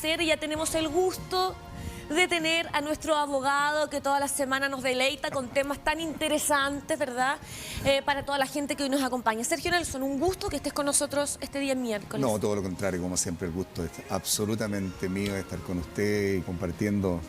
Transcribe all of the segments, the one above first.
Ya tenemos el gusto de tener a nuestro abogado que toda la semana nos deleita con temas tan interesantes, ¿verdad? Para toda la gente que hoy nos acompaña. Sergio Nelson, un gusto que estés con nosotros este día miércoles. No, todo lo contrario, como siempre, el gusto es absolutamente mío de estar con usted y compartiendo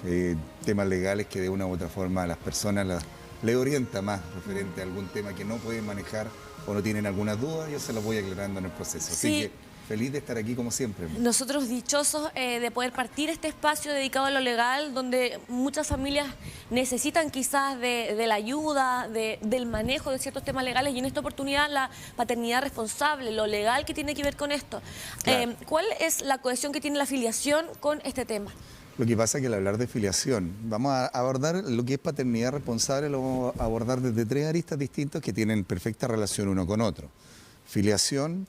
temas legales que de una u otra forma a las personas le orienta más referente a algún tema que no pueden manejar o no tienen algunas dudas. Yo se los voy aclarando en el proceso. Así que feliz de estar aquí como siempre. Nosotros dichosos de poder partir este espacio dedicado a lo legal, donde muchas familias necesitan quizás de la ayuda, del manejo de ciertos temas legales, y en esta oportunidad la paternidad responsable, lo legal que tiene que ver con esto. Claro. ¿Cuál es la cohesión que tiene la filiación con este tema? Lo que pasa es que al hablar de filiación, vamos a abordar lo que es paternidad responsable, lo vamos a abordar desde tres aristas distintos que tienen perfecta relación uno con otro. Filiación,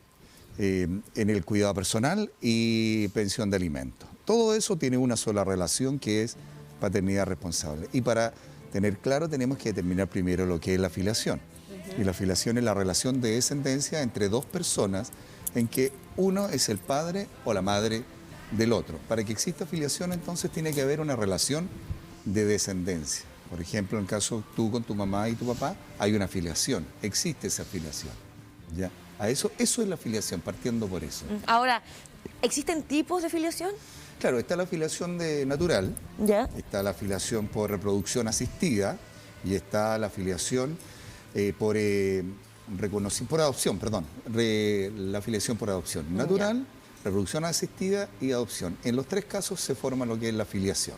en el cuidado personal y pensión de alimentos. Todo eso tiene una sola relación, que es paternidad responsable. Y para tener claro tenemos que determinar primero lo que es la filiación. Y la filiación es la relación de descendencia entre dos personas en que uno es el padre o la madre del otro. Para que exista filiación, entonces tiene que haber una relación de descendencia. Por ejemplo, en el caso tú con tu mamá y tu papá, hay una filiación, existe esa filiación, ¿ya? Eso es la filiación, partiendo por eso. Ahora, ¿existen tipos de filiación? Claro, está la filiación natural, ¿ya? Está la filiación por reproducción asistida y está la filiación por adopción, perdón. La filiación por adopción natural, reproducción asistida y adopción. En los tres casos se forma lo que es la filiación.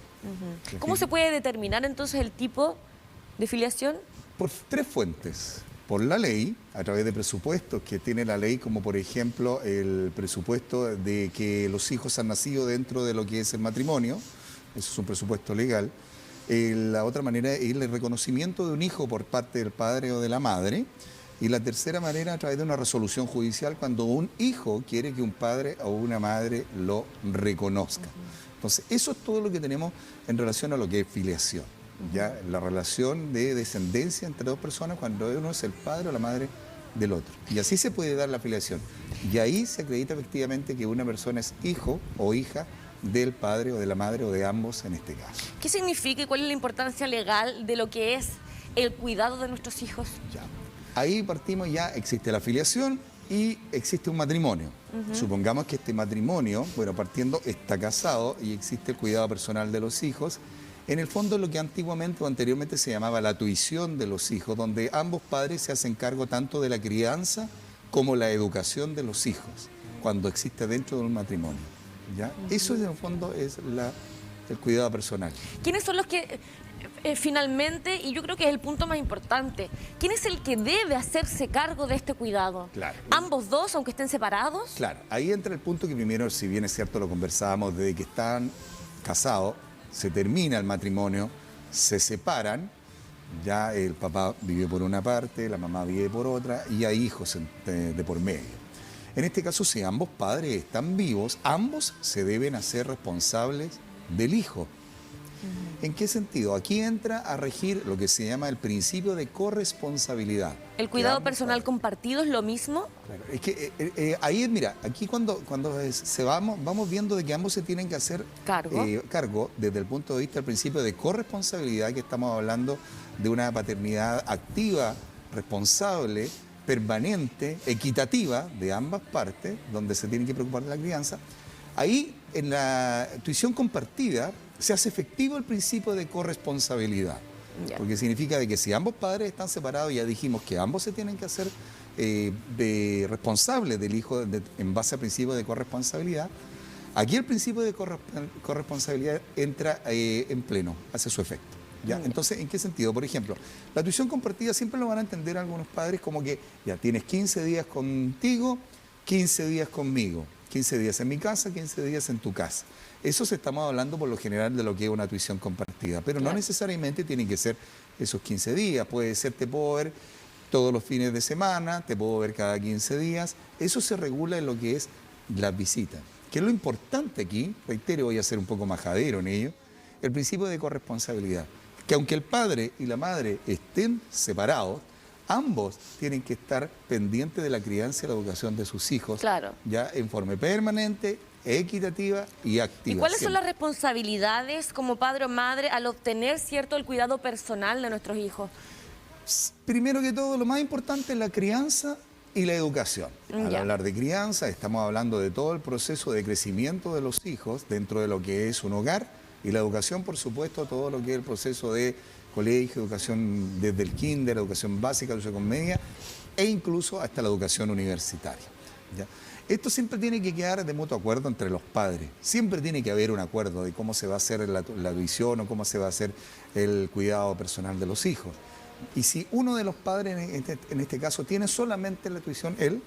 ¿Cómo se puede determinar entonces el tipo de filiación? Por tres fuentes. Por la ley, a través de presupuestos que tiene la ley, como por ejemplo el presupuesto de que los hijos han nacido dentro de lo que es el matrimonio, eso es un presupuesto legal. La otra manera es el reconocimiento de un hijo por parte del padre o de la madre. Y la tercera manera, a través de una resolución judicial, cuando un hijo quiere que un padre o una madre lo reconozca. Entonces, eso es todo lo que tenemos en relación a lo que es filiación. Ya la relación de descendencia entre dos personas cuando uno es el padre o la madre del otro. Y así se puede dar la filiación. Y ahí se acredita efectivamente que una persona es hijo o hija del padre o de la madre o de ambos en este caso. ¿Qué significa y cuál es la importancia legal de lo que es el cuidado de nuestros hijos? Ya. Ahí partimos, ya existe la filiación y existe un matrimonio. Supongamos que este matrimonio, bueno, partiendo, está casado y existe el cuidado personal de los hijos. En el fondo, lo que antiguamente o anteriormente se llamaba la tuición de los hijos, donde ambos padres se hacen cargo tanto de la crianza como la educación de los hijos, cuando existe dentro de un matrimonio, ¿ya? Eso en el fondo es el cuidado personal. ¿Quiénes son los que finalmente, y yo creo que es el punto más importante, quién es el que debe hacerse cargo de este cuidado? Claro. ¿Ambos dos, aunque estén separados? Claro, ahí entra el punto que primero, si bien es cierto, lo conversábamos, desde que están casados, se termina el matrimonio, se separan, ya el papá vive por una parte, la mamá vive por otra y hay hijos de por medio. En este caso, si ambos padres están vivos, ambos se deben hacer responsables del hijo. ¿En qué sentido? Aquí entra a regir lo que se llama el principio de corresponsabilidad. ¿El cuidado personal compartido es lo mismo? Claro, es que ahí, mira, aquí cuando vamos viendo de que ambos se tienen que hacer cargo desde el punto de vista del principio de corresponsabilidad, que estamos hablando de una paternidad activa, responsable, permanente, equitativa de ambas partes, donde se tienen que preocupar de la crianza. Ahí, en la tuición compartida, se hace efectivo el principio de corresponsabilidad. Porque significa de que si ambos padres están separados, ya dijimos que ambos se tienen que hacer responsables del hijo en base al principio de corresponsabilidad. Aquí el principio de corresponsabilidad entra en pleno, hace su efecto. ¿Ya? Entonces, ¿en qué sentido? Por ejemplo, la tuición compartida siempre lo van a entender algunos padres como que ya tienes 15 días contigo, 15 días conmigo. 15 días en mi casa, 15 días en tu casa. Eso estamos hablando por lo general de lo que es una tuición compartida, pero no necesariamente tienen que ser esos 15 días. Puede ser, te puedo ver todos los fines de semana, te puedo ver cada 15 días. Eso se regula en lo que es las visitas. Que es lo importante aquí, reitero, voy a ser un poco majadero en ello, el principio de corresponsabilidad. Que aunque el padre y la madre estén separados, ambos tienen que estar pendientes de la crianza y la educación de sus hijos, ya en forma permanente equitativa y activa. ¿Y cuáles son siempre. las responsabilidades como padre o madre al obtener, cierto, el cuidado personal de nuestros hijos? Primero que todo, lo más importante es la crianza y la educación. Al Ya. hablar de crianza, estamos hablando de todo el proceso de crecimiento de los hijos dentro de lo que es un hogar, y la educación, por supuesto, todo lo que es el proceso de colegio, educación desde el kinder, educación básica, educación media, e incluso hasta la educación universitaria. ¿Ya? Esto siempre tiene que quedar de mutuo acuerdo entre los padres. Siempre tiene que haber un acuerdo de cómo se va a hacer la visión o cómo se va a hacer el cuidado personal de los hijos. Y si uno de los padres, en este caso, tiene solamente la tuición, él,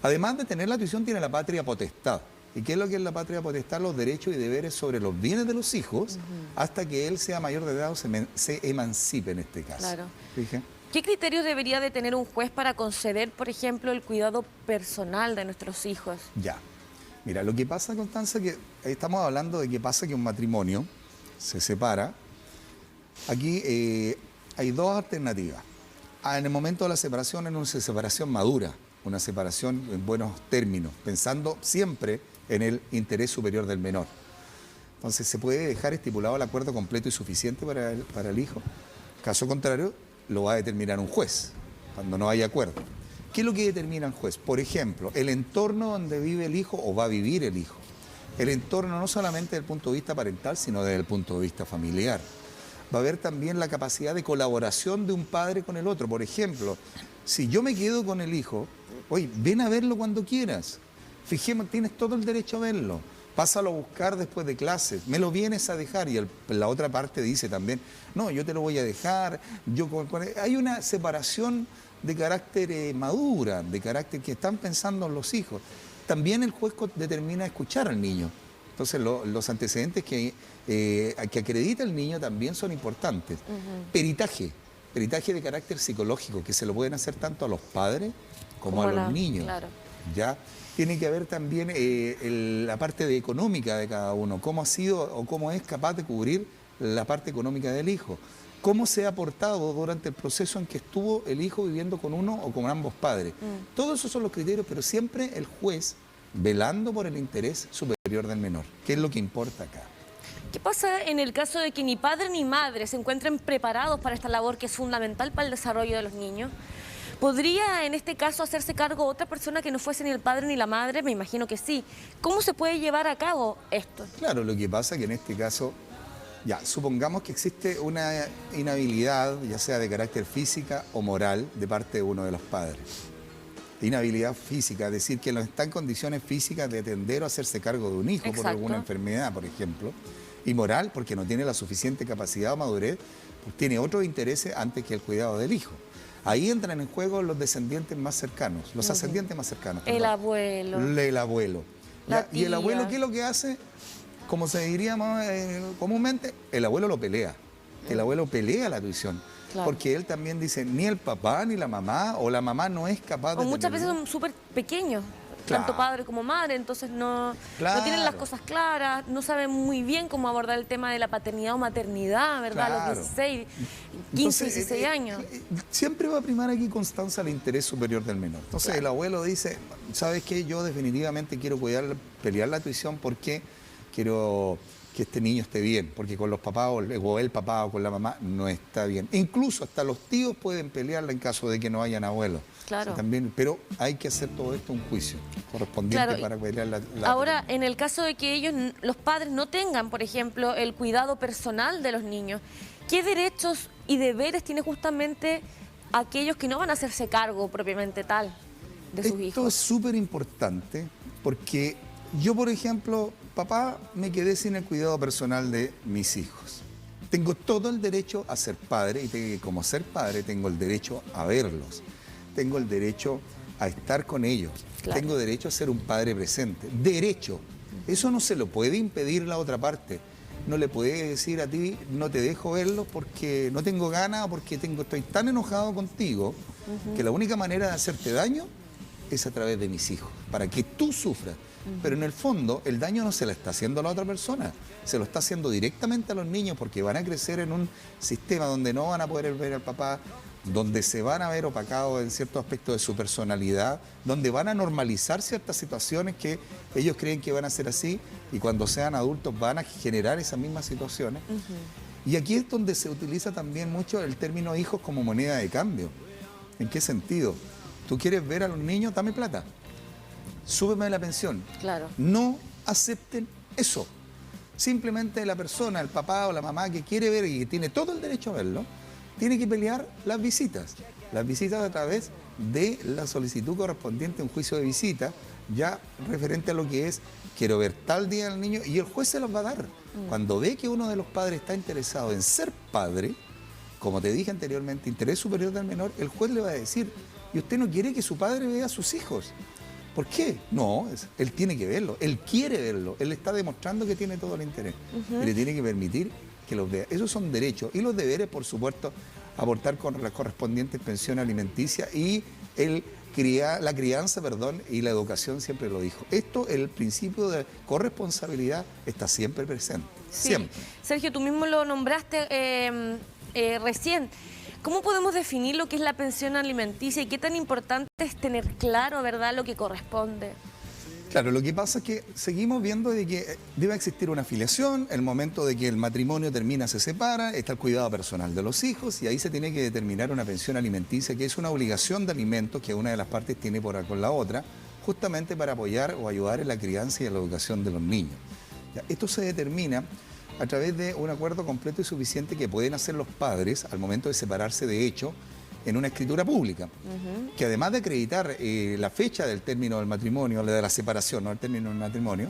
además de tener la tuición, tiene la patria potestad. ¿Y qué es lo que es la patria potestad? Los derechos y deberes sobre los bienes de los hijos hasta que él sea mayor de edad o se emancipe en este caso. Claro. ¿Fije? ¿Qué criterios debería de tener un juez para conceder, por ejemplo, el cuidado personal de nuestros hijos? Ya. Mira, lo que pasa, Constanza, que estamos hablando de que pasa que un matrimonio se separa. Aquí hay dos alternativas. En el momento de la separación es una separación madura, una separación en buenos términos, pensando siempre en el interés superior del menor. Entonces, se puede dejar estipulado el acuerdo completo y suficiente para el hijo. Caso contrario, lo va a determinar un juez, cuando no hay acuerdo. ¿Qué es lo que determina el juez? Por ejemplo, el entorno donde vive el hijo o va a vivir el hijo. El entorno no solamente desde el punto de vista parental, sino desde el punto de vista familiar. Va a haber también la capacidad de colaboración de un padre con el otro. Por ejemplo, si yo me quedo con el hijo, oye, ven a verlo cuando quieras. Fijemos, tienes todo el derecho a verlo. Pásalo a buscar después de clases, me lo vienes a dejar. Y la otra parte dice también, no, yo te lo voy a dejar. Hay una separación de carácter madura, de carácter que están pensando en los hijos. También el juez determina escuchar al niño. Entonces los antecedentes que acredita el niño también son importantes. Peritaje de carácter psicológico, que se lo pueden hacer tanto a los padres como a los niños. Claro. ¿Ya? Tiene que haber también la parte económica de cada uno, cómo ha sido o cómo es capaz de cubrir la parte económica del hijo, cómo se ha aportado durante el proceso en que estuvo el hijo viviendo con uno o con ambos padres. Todos esos son los criterios, pero siempre el juez velando por el interés superior del menor, que es lo que importa acá. ¿Qué pasa en el caso de que ni padre ni madre se encuentren preparados para esta labor que es fundamental para el desarrollo de los niños? ¿Podría en este caso hacerse cargo otra persona que no fuese ni el padre ni la madre? Me imagino que sí. ¿Cómo se puede llevar a cabo esto? Claro, lo que pasa es que en este caso, ya, supongamos que existe una inhabilidad, ya sea de carácter física o moral, de parte de uno de los padres. Inhabilidad física, es decir, que no está en condiciones físicas de atender o hacerse cargo de un hijo por alguna enfermedad, por ejemplo. Y moral, porque no tiene la suficiente capacidad o madurez, pues tiene otros intereses antes que el cuidado del hijo. Ahí entran en juego los descendientes más cercanos, los ascendientes más cercanos. El abuelo. El abuelo. Y el abuelo, ¿qué es lo que hace? Como se diría comúnmente, el abuelo lo pelea. El abuelo pelea la tuición. Claro. Porque él también dice, ni el papá ni la mamá, o la mamá no es capaz de... O muchas veces son súper pequeños, claro, tanto padre como madre, entonces no tienen las cosas claras, no saben muy bien cómo abordar el tema de la paternidad o maternidad, ¿verdad? Claro. A los 16, 15, entonces, 16 años. Siempre va a primar aquí, Constanza, el interés superior del menor. Entonces el abuelo dice, ¿sabes qué? Yo definitivamente quiero pelear la tuición porque quiero que este niño esté bien, porque con los papás o el papá o con la mamá no está bien. Incluso hasta los tíos pueden pelearla en caso de que no hayan abuelos. Claro. También, pero hay que hacer todo esto un juicio correspondiente para pelear la Ahora, en el caso de que ellos, los padres, no tengan, por ejemplo, el cuidado personal de los niños, ¿qué derechos y deberes tiene justamente aquellos que no van a hacerse cargo propiamente tal de sus hijos? Esto es súper importante porque yo, por ejemplo, papá, me quedé sin el cuidado personal de mis hijos. Tengo todo el derecho a ser padre y como ser padre tengo el derecho a verlos. Tengo el derecho a estar con ellos. Claro. Tengo derecho a ser un padre presente. Derecho. Eso no se lo puede impedir la otra parte. No le puede decir a ti, no te dejo verlos porque no tengo ganas o porque estoy tan enojado contigo que la única manera de hacerte daño es a través de mis hijos, para que tú sufras. Pero en el fondo, el daño no se le está haciendo a la otra persona, se lo está haciendo directamente a los niños porque van a crecer en un sistema donde no van a poder ver al papá donde se van a ver opacados en ciertos aspectos de su personalidad, donde van a normalizar ciertas situaciones que ellos creen que van a ser así y cuando sean adultos van a generar esas mismas situaciones. Y aquí es donde se utiliza también mucho el término hijos como moneda de cambio. ¿En qué sentido? Tú quieres ver a los niños, dame plata, súbeme la pensión. Claro. No acepten eso. Simplemente la persona, el papá o la mamá que quiere ver y que tiene todo el derecho a verlo, tiene que pelear las visitas. Las visitas a través de la solicitud correspondiente a un juicio de visita, ya referente a lo que es, quiero ver tal día al niño, y el juez se los va a dar. Cuando ve que uno de los padres está interesado en ser padre, como te dije anteriormente, interés superior del menor, el juez le va a decir, y usted no quiere que su padre vea a sus hijos. ¿Por qué? No, él tiene que verlo, él quiere verlo, él está demostrando que tiene todo el interés. Y le tiene que permitir que los vea. Esos son derechos. Y los deberes, por supuesto, aportar con las correspondientes pensiones alimenticias y la crianza, y la educación, siempre lo dijo. Esto, el principio de corresponsabilidad, está siempre presente. Sí. Siempre. Sergio, tú mismo lo nombraste recién. ¿Cómo podemos definir lo que es la pensión alimenticia y qué tan importante es tener claro, verdad, lo que corresponde? Claro, lo que pasa es que seguimos viendo de que debe existir una afiliación, el momento de que el matrimonio termina, se separa, está el cuidado personal de los hijos y ahí se tiene que determinar una pensión alimenticia, que es una obligación de alimentos que una de las partes tiene con la otra, justamente para apoyar o ayudar en la crianza y la educación de los niños. Ya, esto se determina a través de un acuerdo completo y suficiente que pueden hacer los padres al momento de separarse de hecho, en una escritura pública, que además de acreditar la fecha del término del matrimonio, de la separación, no el término del matrimonio,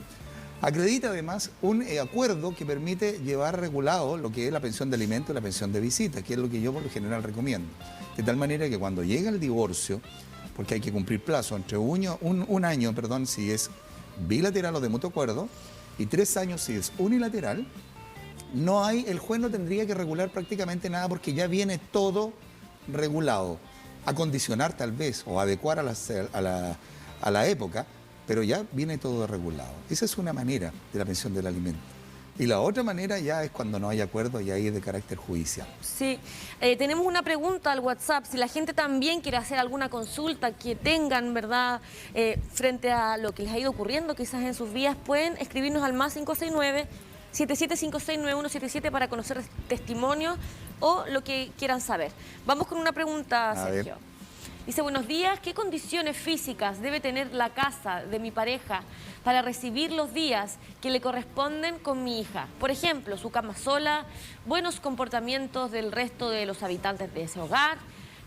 acredita además un acuerdo que permite llevar regulado lo que es la pensión de alimentos y la pensión de visita, que es lo que yo por lo general recomiendo. De tal manera que cuando llega el divorcio, porque hay que cumplir plazo entre un año, si es bilateral o de mutuo acuerdo, y 3 años si es unilateral, el juez no tendría que regular prácticamente nada porque ya viene todo regulado, acondicionar tal vez o adecuar a la época, pero ya viene todo regulado. Esa es una manera de la pensión del alimento. Y la otra manera ya es cuando no hay acuerdo y ahí es de carácter judicial. Sí, tenemos una pregunta al WhatsApp. Si la gente también quiere hacer alguna consulta que tengan, ¿verdad? Frente a lo que les ha ido ocurriendo quizás en sus vidas, pueden escribirnos al más 569-77569177 para conocer testimonios o lo que quieran saber. Vamos con una pregunta, Sergio. Dice, buenos días, ¿qué condiciones físicas debe tener la casa de mi pareja para recibir los días que le corresponden con mi hija? Por ejemplo, su cama sola, buenos comportamientos del resto de los habitantes de ese hogar,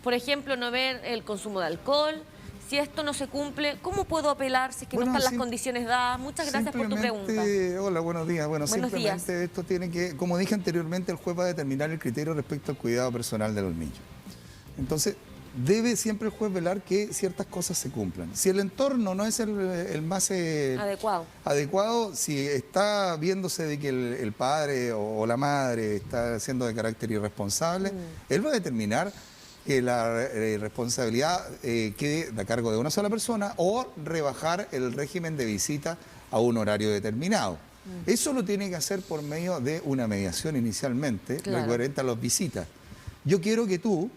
por ejemplo, no ver el consumo de alcohol. Si esto no se cumple, ¿cómo puedo apelar si es que no están las condiciones dadas? Muchas gracias por tu pregunta. Hola, buenos días. Bueno, buenos simplemente días. Esto tiene que, como dije anteriormente, el juez va a determinar el criterio respecto al cuidado personal de los niños. Entonces, debe siempre el juez velar que ciertas cosas se cumplan. Si el entorno no es el más adecuado, si está viéndose de que el padre o la madre está siendo de carácter irresponsable, él va a determinar que la responsabilidad quede a cargo de una sola persona o rebajar el régimen de visita a un horario determinado. Eso lo tiene que hacer por medio de una mediación inicialmente, referente a las visitas. Yo quiero que tú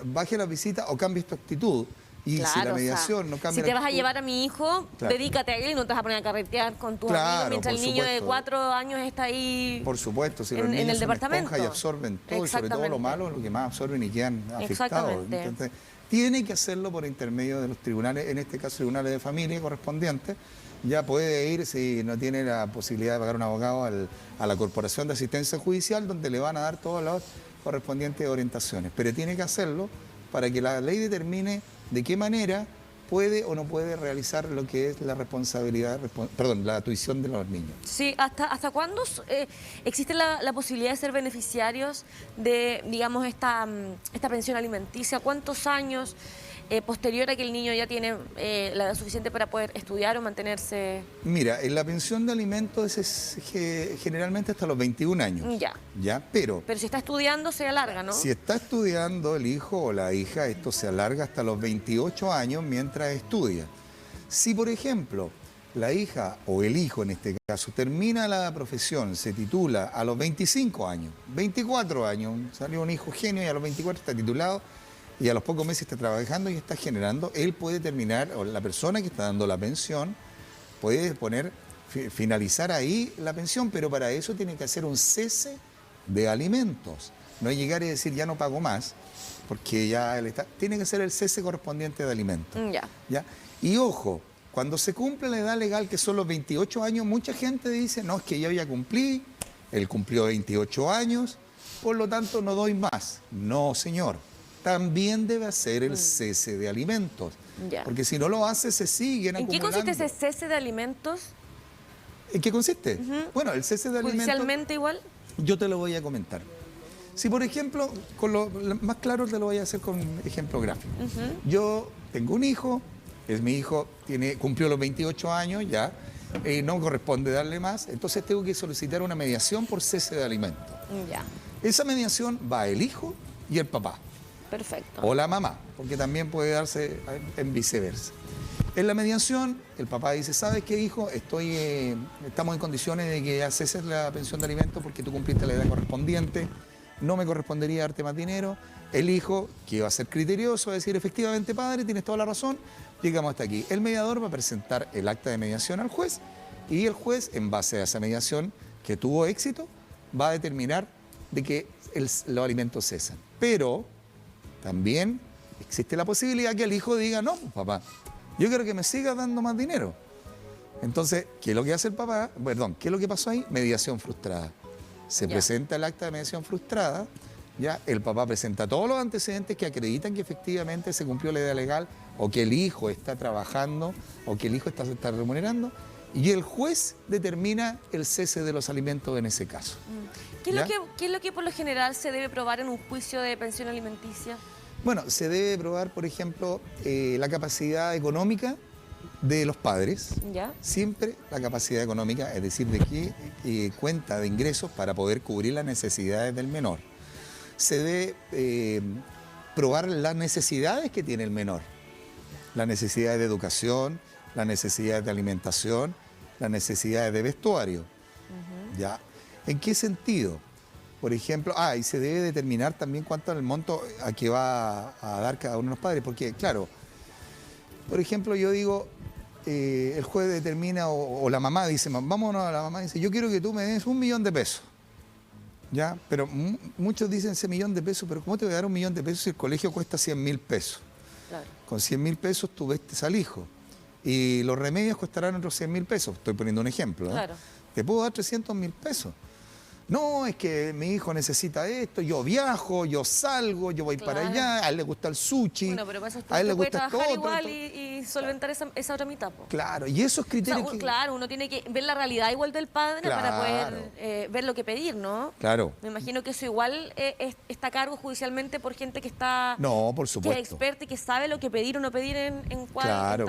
bajes las visitas o cambies tu actitud. Y si la mediación no cambia... Si te vas a llevar a mi hijo, dedícate a él y no te vas a poner a carretear con tus amigos mientras el niño de 4 años está ahí. Por supuesto, si los niños el son departamento. esponjas y absorben todo, y sobre todo lo malo, lo que más absorben y quedan afectados. Entonces, tiene que hacerlo por intermedio de los tribunales, en este caso tribunales de familia correspondientes. Ya puede ir, si no tiene la posibilidad de pagar un abogado, a la Corporación de Asistencia Judicial, donde le van a dar todas las correspondientes orientaciones. Pero tiene que hacerlo para que la ley determine de qué manera puede o no puede realizar lo que es la responsabilidad, la tuición de los niños. Sí, ¿hasta cuándo existe la posibilidad de ser beneficiarios de, digamos, esta pensión alimenticia? ¿Cuántos años posterior a que el niño ya tiene la edad suficiente para poder estudiar o mantenerse? Mira, en la pensión de alimentos es generalmente hasta los 21 años. Pero si está estudiando se alarga, ¿no? Si está estudiando el hijo o la hija, esto se alarga hasta los 28 años mientras estudia. Si, por ejemplo, la hija o el hijo en este caso termina la profesión, se titula a los 25 años, 24 años, salió un hijo genio y a los 24 está titulado y a los pocos meses está trabajando y está generando, él puede terminar, o la persona que está dando la pensión puede finalizar ahí la pensión, pero para eso tiene que hacer un cese de alimentos. No es llegar y decir ya no pago más, porque ya él está, tiene que ser el cese correspondiente de alimentos. ¿Ya? Y ojo, cuando se cumple la edad legal, que son los 28 años, mucha gente dice, no, es que yo ya cumplí, él cumplió 28 años, por lo tanto no doy más. No, señor, también debe hacer el cese de alimentos, porque si no lo hace, se siguen acumulando. ¿En qué consiste ese cese de alimentos? ¿En qué consiste? Bueno, el cese de alimentos... ¿Judicialmente igual? Yo te lo voy a comentar. Si, por ejemplo, más claro te lo voy a hacer con un ejemplo gráfico. Yo tengo un hijo, es mi hijo, cumplió los 28 años ya, no corresponde darle más, entonces tengo que solicitar una mediación por cese de alimentos. Esa mediación va el hijo y el papá. Perfecto. O la mamá, porque también puede darse en viceversa. En la mediación, el papá dice, ¿sabes qué, hijo? Estamos en condiciones de que ceses la pensión de alimentos porque tú cumpliste la edad correspondiente, no me correspondería darte más dinero. El hijo, que va a ser criterioso, va a decir, efectivamente, padre, tienes toda la razón, llegamos hasta aquí. El mediador va a presentar el acta de mediación al juez y el juez, en base a esa mediación que tuvo éxito, va a determinar de que los alimentos cesan. Pero también existe la posibilidad que el hijo diga, no, papá, yo quiero que me sigas dando más dinero. Entonces, ¿qué es lo que hace el papá? Perdón, ¿qué es lo que pasó ahí? Mediación frustrada. Se presenta el acta de mediación frustrada, ya el papá presenta todos los antecedentes que acreditan que efectivamente se cumplió la edad legal o que el hijo está trabajando o que el hijo está remunerando y el juez determina el cese de los alimentos en ese caso. ¿Qué es lo que por lo general se debe probar en un juicio de pensión alimenticia? Bueno, se debe probar, por ejemplo, la capacidad económica de los padres. Siempre la capacidad económica, es decir, de qué cuenta de ingresos para poder cubrir las necesidades del menor. Se debe probar las necesidades que tiene el menor. Las necesidades de educación, las necesidades de alimentación, las necesidades de vestuario. ¿Ya? ¿En qué sentido? Por ejemplo, y se debe determinar también cuánto es el monto a que va a dar cada uno de los padres, porque claro, por ejemplo, yo digo, el juez determina, o la mamá dice, vámonos, la mamá dice, yo quiero que tú me des 1 millón de pesos, ¿ya? Pero muchos dicen ese millón de pesos, pero ¿cómo te voy a dar 1 millón de pesos si el colegio cuesta 100.000 pesos? Claro. Con 100.000 pesos tú vestes al hijo, y los remedios costarán otros 100.000 pesos, estoy poniendo un ejemplo, ¿no? Claro. Te puedo dar 300.000 pesos. No, es que mi hijo necesita esto, yo viajo, yo salgo, yo voy para allá, a él le gusta el sushi, bueno, pero para eso a él le puede gusta trabajar esto, igual y solventar esa otra mitad. Claro, y esos criterios... Claro, uno tiene que ver la realidad igual del padre para poder ver lo que pedir, ¿no? Claro. Me imagino que eso igual está a cargo judicialmente por gente que está... No, por supuesto. Que es experta y que sabe lo que pedir o no pedir en cuál Claro,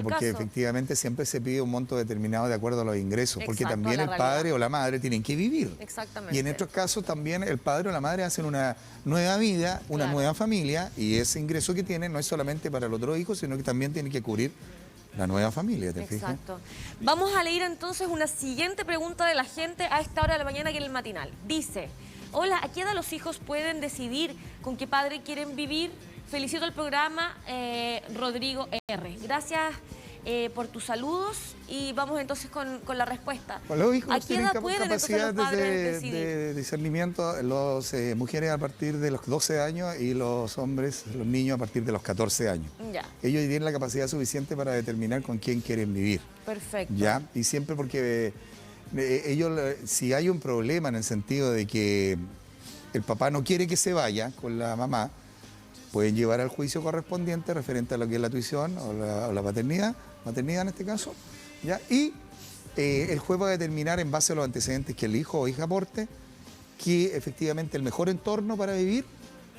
porque efectivamente siempre se pide un monto determinado de acuerdo a los ingresos, porque también el padre o la madre tienen que vivir. Exactamente. Y en estos casos también el padre o la madre hacen una nueva vida, una nueva familia, y ese ingreso que tienen no es solamente para el otro hijo, sino que también tiene que cubrir la nueva familia, ¿te fijas? Exacto. Vamos a leer entonces una siguiente pregunta de la gente a esta hora de la mañana que en el matinal. Dice, hola, ¿a qué edad los hijos pueden decidir con qué padre quieren vivir? Felicito el programa, Rodrigo R. Gracias por tus saludos y vamos entonces con la respuesta. Los hijos ¿A qué edad pueden capacidad los padres decidir? de discernimiento, las mujeres a partir de los 12 años y los hombres, los niños a partir de los 14 años. Ya. Ellos tienen la capacidad suficiente para determinar con quién quieren vivir. Perfecto. ¿Ya? Y siempre porque ellos, si hay un problema en el sentido de que el papá no quiere que se vaya con la mamá, pueden llevar al juicio correspondiente referente a lo que es la tuición o la paternidad en este caso, ¿ya? Y el juez va a determinar en base a los antecedentes que el hijo o hija aporte que efectivamente el mejor entorno para vivir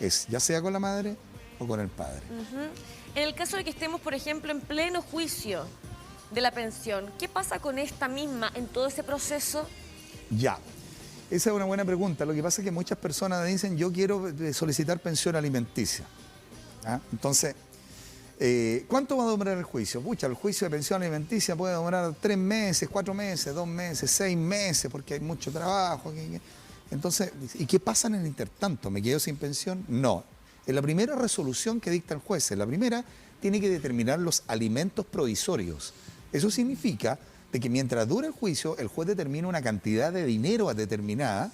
es ya sea con la madre o con el padre. En el caso de que estemos, por ejemplo, en pleno juicio de la pensión, ¿qué pasa con esta misma en todo ese proceso? Ya, esa es una buena pregunta. Lo que pasa es que muchas personas dicen yo quiero solicitar pensión alimenticia. ¿Ah? Entonces, ¿Cuánto va a demorar el juicio? Pucha, el juicio de pensión alimenticia puede demorar 3 meses, 4 meses, 2 meses, 6 meses, porque hay mucho trabajo. Entonces, ¿y qué pasa en el intertanto? ¿Me quedo sin pensión? No. En la primera resolución que dicta el juez, en la primera tiene que determinar los alimentos provisorios. Eso significa de que mientras dura el juicio, el juez determina una cantidad de dinero determinada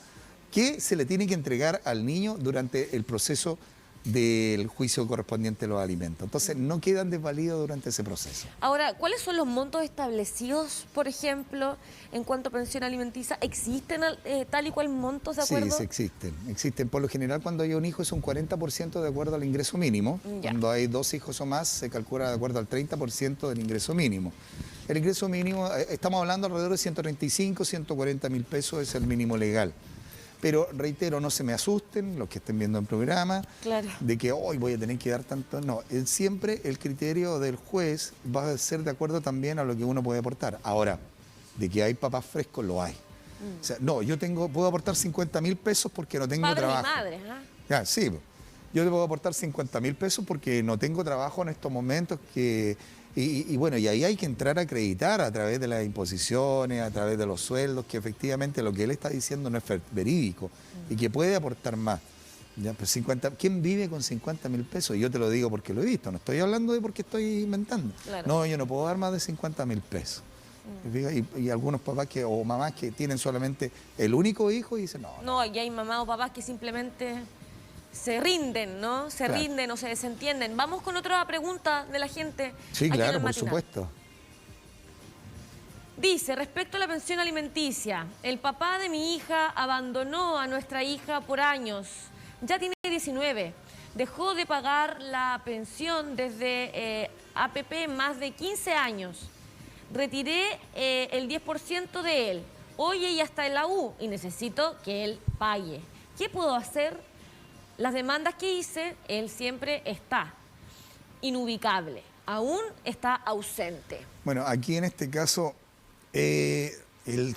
que se le tiene que entregar al niño durante el proceso del juicio correspondiente a los alimentos. Entonces, no quedan desvalidos durante ese proceso. Ahora, ¿cuáles son los montos establecidos, por ejemplo, en cuanto a pensión alimenticia? ¿Existen tal y cual montos de acuerdo? Sí, existen. Existen. Por lo general, cuando hay un hijo es un 40% de acuerdo al ingreso mínimo. Ya. Cuando hay 2 hijos o más, se calcula de acuerdo al 30% del ingreso mínimo. El ingreso mínimo, estamos hablando alrededor de 135, 140 mil pesos, es el mínimo legal. Pero reitero, no se me asusten los que estén viendo el programa, claro, de que hoy voy a tener que dar tanto. No, siempre el criterio del juez va a ser de acuerdo también a lo que uno puede aportar. Ahora, de que hay papás frescos, lo hay. O sea, no, puedo aportar 50 mil pesos porque no tengo trabajo. Padres y madres, ¿eh? Ya, sí, yo te puedo aportar 50 mil pesos porque no tengo trabajo en estos momentos que... Y bueno, y ahí hay que entrar a acreditar a través de las imposiciones, a través de los sueldos, que efectivamente lo que él está diciendo no es verídico y que puede aportar más. Ya, pues ¿quién vive con 50 mil pesos? Y yo te lo digo porque lo he visto, no estoy hablando de porque estoy inventando. Claro. No, yo no puedo dar más de 50 mil pesos. Y algunos papás o mamás que tienen solamente el único hijo y dicen, no. No, y hay mamás o papás que simplemente se rinden, ¿no? Se rinden o se desentienden. Vamos con otra pregunta de la gente. Sí, claro, por supuesto. Dice, respecto a la pensión alimenticia, el papá de mi hija abandonó a nuestra hija por años. Ya tiene 19. Dejó de pagar la pensión desde APP más de 15 años. Retiré el 10% de él. Hoy ella está en la U y necesito que él pague. ¿Qué puedo hacer? Las demandas que hice, él siempre está inubicable, aún está ausente. Bueno, aquí en este caso,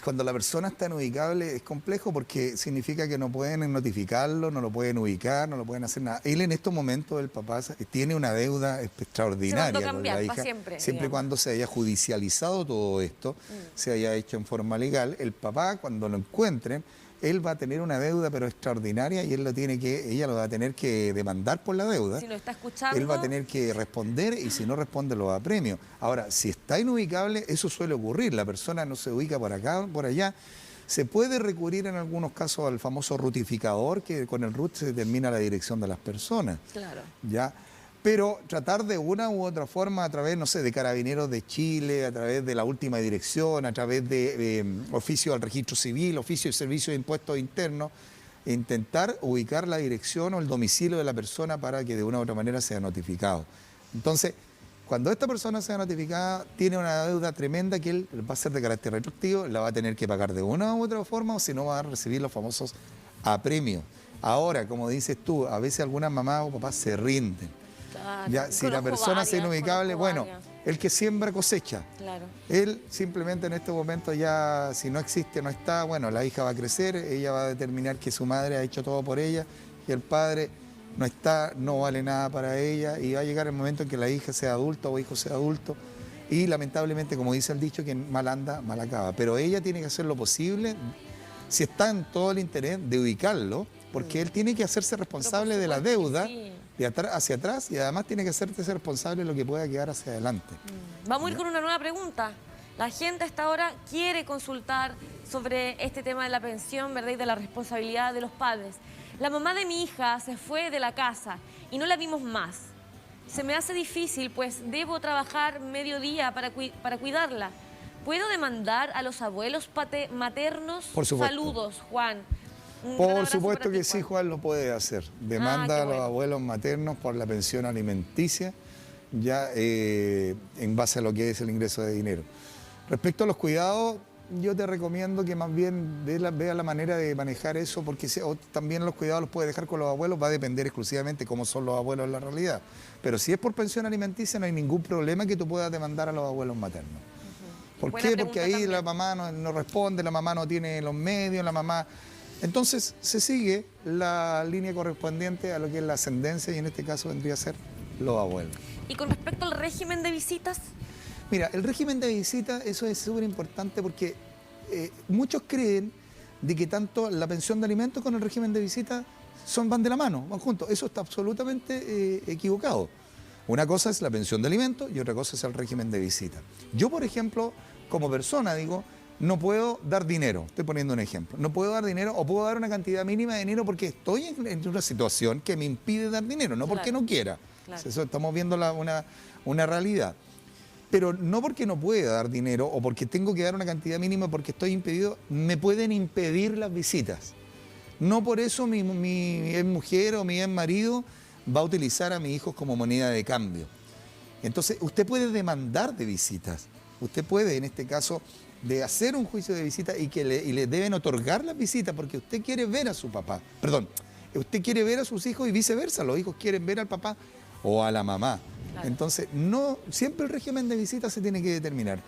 cuando la persona está inubicable es complejo porque significa que no pueden notificarlo, no lo pueden ubicar, no lo pueden hacer nada. Él en estos momentos, el papá, tiene una deuda extraordinaria con la hija. Siempre y cuando se haya judicializado todo esto, se haya hecho en forma legal, el papá cuando lo encuentren, él va a tener una deuda pero extraordinaria y ella lo va a tener que demandar por la deuda. Si lo está escuchando, él va a tener que responder y si no responde lo da premio. Ahora, si está inubicable, eso suele ocurrir. La persona no se ubica por acá, por allá. Se puede recurrir en algunos casos al famoso rutificador, que con el RUT se determina la dirección de las personas. Claro. ¿Ya? Pero tratar de una u otra forma a través, no sé, de Carabineros de Chile, a través de la última dirección, a través de oficio al registro civil, oficio y servicio de impuestos internos, intentar ubicar la dirección o el domicilio de la persona para que de una u otra manera sea notificado. Entonces, cuando esta persona sea notificada, tiene una deuda tremenda que él va a ser de carácter retroactivo, la va a tener que pagar de una u otra forma o si no va a recibir los famosos apremios. Ahora, como dices tú, a veces algunas mamás o papás se rinden. Ya, si la persona es inubicable, bueno, el que siembra cosecha. Claro. Él simplemente en este momento ya, si no existe, no está, bueno, la hija va a crecer, ella va a determinar que su madre ha hecho todo por ella y el padre no está, no vale nada para ella y va a llegar el momento en que la hija sea adulta o hijo sea adulto y lamentablemente, como dice el dicho, que mal anda, mal acaba. Pero ella tiene que hacer lo posible, si está en todo el interés, de ubicarlo, porque él tiene que hacerse responsable de la deuda. De atrás hacia atrás y además tiene que hacerse responsable de lo que pueda quedar hacia adelante. Vamos a ir con una nueva pregunta. La gente hasta ahora quiere consultar sobre este tema de la pensión, ¿verdad? Y de la responsabilidad de los padres. La mamá de mi hija se fue de la casa y no la vimos más. Se me hace difícil, pues debo trabajar mediodía para cuidarla. ¿Puedo demandar a los abuelos maternos? Por supuesto. Saludos, Juan. Por supuesto que sí, Juan, lo puede hacer. Demanda a los abuelos maternos por la pensión alimenticia, ya en base a lo que es el ingreso de dinero. Respecto a los cuidados, yo te recomiendo que más bien vea la manera de manejar eso, porque también los cuidados los puede dejar con los abuelos, va a depender exclusivamente cómo son los abuelos en la realidad. Pero si es por pensión alimenticia, no hay ningún problema que tú puedas demandar a los abuelos maternos. ¿Por qué? Porque ahí también la mamá no responde, la mamá no tiene los medios, la mamá... Entonces se sigue la línea correspondiente a lo que es la ascendencia y en este caso vendría a ser los abuelos. Y con respecto al régimen de visitas, Mira, el régimen de visita, eso es súper importante porque muchos creen de que tanto la pensión de alimentos con el régimen de visita van de la mano, van juntos. Eso está absolutamente equivocado. Una cosa es la pensión de alimentos y otra cosa es el régimen de visita. Yo, por ejemplo, como persona, digo, no puedo dar dinero, estoy poniendo un ejemplo, no puedo dar dinero o puedo dar una cantidad mínima de dinero porque estoy en una situación que me impide dar dinero, no porque no quiera. Claro. Eso estamos viendo una realidad. Pero no porque no pueda dar dinero o porque tengo que dar una cantidad mínima porque estoy impedido, me pueden impedir las visitas. No por eso mi ex mujer o mi ex marido va a utilizar a mis hijos como moneda de cambio. Entonces, usted puede demandar de visitas. Usted puede, en este caso, de hacer un juicio de visita y le deben otorgar las visitas porque usted quiere ver a su papá. Perdón, usted quiere ver a sus hijos y viceversa. Los hijos quieren ver al papá o a la mamá. Claro. Entonces, no siempre el régimen de visitas se tiene que determinar.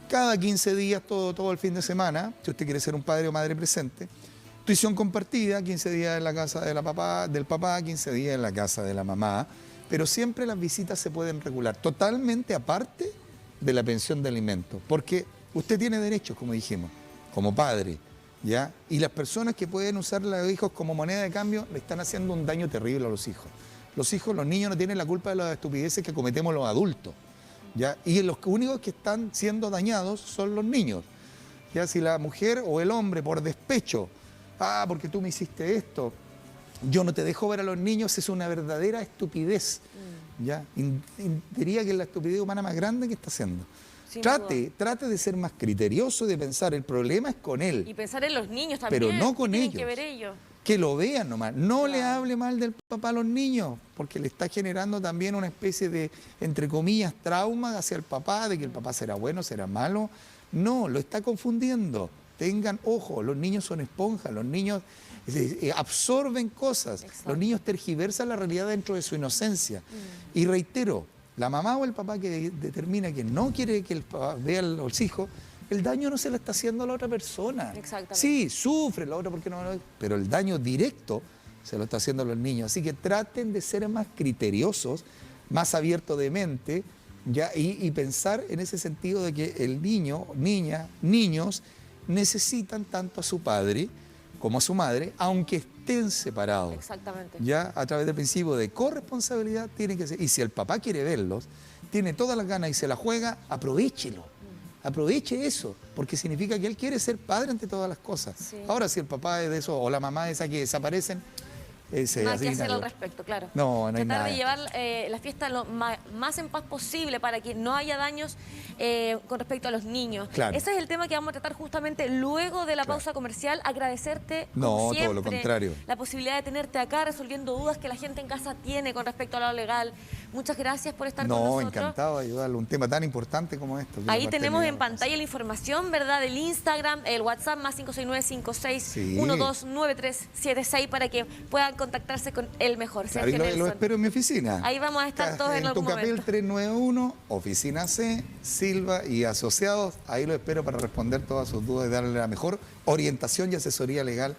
Cada 15 días, todo el fin de semana, si usted quiere ser un padre o madre presente, tuición compartida, 15 días en la casa del papá, 15 días en la casa de la mamá, pero siempre las visitas se pueden regular, totalmente aparte de la pensión de alimentos, porque usted tiene derechos, como dijimos, como padre, ¿ya? Y las personas que pueden usar a los hijos como moneda de cambio le están haciendo un daño terrible a los hijos. Los niños no tienen la culpa de las estupideces que cometemos los adultos, ¿ya? Y los únicos que están siendo dañados son los niños, ¿ya? Si la mujer o el hombre por despecho, porque tú me hiciste esto, yo no te dejo ver a los niños, es una verdadera estupidez, ¿ya? Diría que es la estupidez humana más grande que está haciendo. Trate de ser más criterioso, de pensar, el problema es con él. Y pensar en los niños también, pero no con tienen ellos. que ver ellos. Que lo vean nomás, no le hable mal del papá a los niños, porque le está generando también una especie de, entre comillas, trauma hacia el papá, de que el papá será bueno, será malo. No, lo está confundiendo. Tengan ojo, los niños son esponjas, los niños absorben cosas, exacto. Los niños tergiversan la realidad dentro de su inocencia. Y reitero, la mamá o el papá que determina que no quiere que el papá vea a los hijos, el daño no se le está haciendo a la otra persona. Exactamente. Sí, sufre la otra porque no, pero el daño directo se lo está haciendo a los niños. Así que traten de ser más criteriosos, más abiertos de mente, ¿ya? Y pensar en ese sentido de que el niño, niños necesitan tanto a su padre como a su madre, aunque estén separados. Exactamente. Ya a través del principio de corresponsabilidad tienen que ser. Y si el papá quiere verlos, tiene todas las ganas y se la juega, aprovéchelo. Aproveche eso, porque significa que él quiere ser padre ante todas las cosas. Sí. Ahora, si el papá es de eso o la mamá es esa que desaparecen, no hay que hacer al respecto, claro. No hay nada. Tratar de llevar la fiesta lo más en paz posible para que no haya daños con respecto a los niños. Claro. Ese es el tema que vamos a tratar justamente luego de la pausa comercial. Agradecerte, como siempre, todo lo contrario, la posibilidad de tenerte acá resolviendo dudas que la gente en casa tiene con respecto a lo legal. Muchas gracias por estar con nosotros. Encantado de ayudarle, un tema tan importante como esto. Ahí tenemos en pantalla la información, ¿verdad? Del Instagram, el WhatsApp más 569-56129376 para que puedan contactarse con el mejor. Claro, lo espero en mi oficina. Ahí vamos a estar todos en algún momento. En Tucapel 391, oficina C, Silva y Asociados. Ahí lo espero para responder todas sus dudas y darle la mejor orientación y asesoría legal